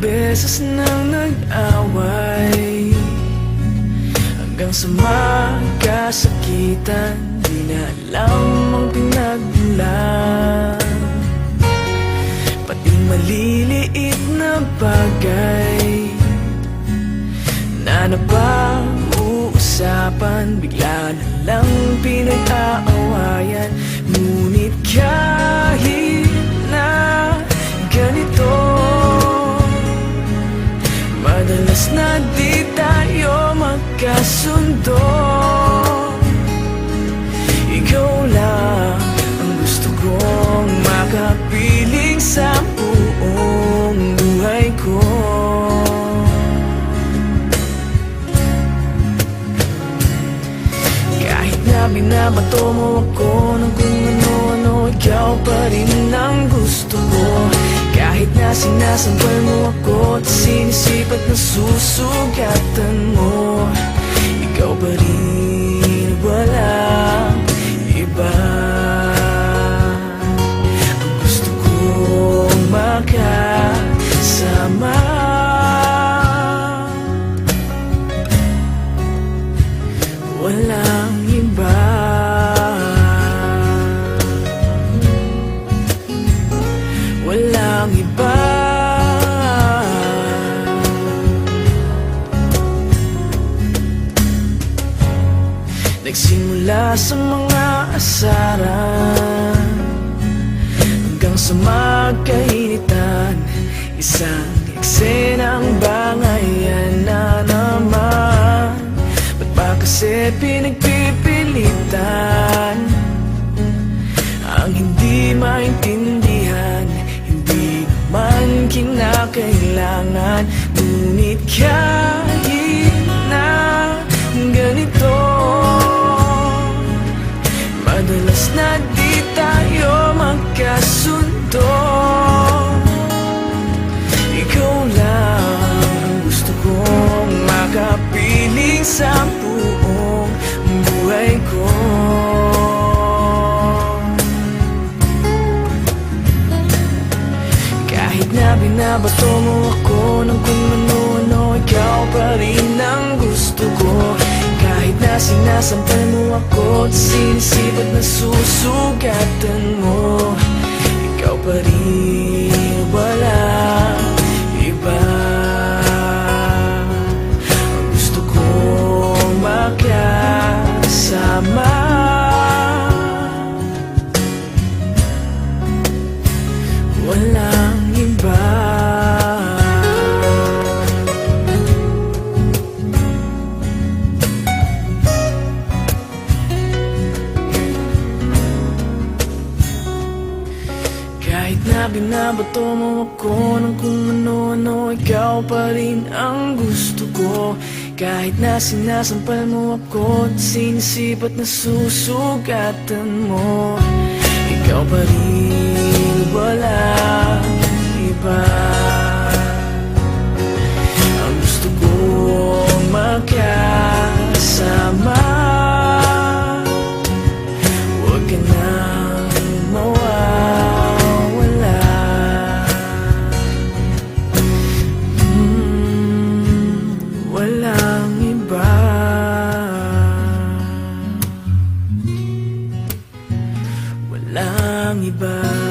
beses nang nag-away, hanggang sa magkasakitan, di na alam ang pinagmulan. Pati maliliit na bagay na napag-uusapan, bigla na lang pinag-aawayan. Ngunit kahit na ganito, madalas na di tayo magkasundo. Ikaw lang ang gusto kong makapiling sa buong buhay ko. Kahit na binabato mo ako ng kung ano-ano, ikaw pa rin ang gusto ko. Kahit na sinasampal mo ako at sinisipat na susugatan mo, ikaw pa rin, walang iba. Ang gusto kong makasama, walang iba. Walang iba. Nagsimula sa mga asaran, hanggang sa magkainitan, isang eksenang bangayan na naman. Ba't ba kasi pinagpipilitan ang hindi maintindihan? Hindi naman kinakailangan. Ngunit kahit na ganito, madalas na di tayo magkasundo. Ikaw lang ang gusto kong makapiling sa buong buhay ko. Kahit na binabato mo ako ng kung ano-ano, ikaw pa rin ang gusto ko. Kahit na sinasampal mo ako at sinisipat na susugatan mo, ikaw pa rin, walang iba. Ang gusto kong makasama, walang iba. Kahit na binabato mo ako ng kung ano-ano, ikaw pa rin ang gusto ko. Kahit na sinasampal mo ako at sinisipat na susugatan mo, ikaw pa rin, walang iba. Ang gusto kong makasama, huwag ka nang mawawala. Walang iba. Walang iba.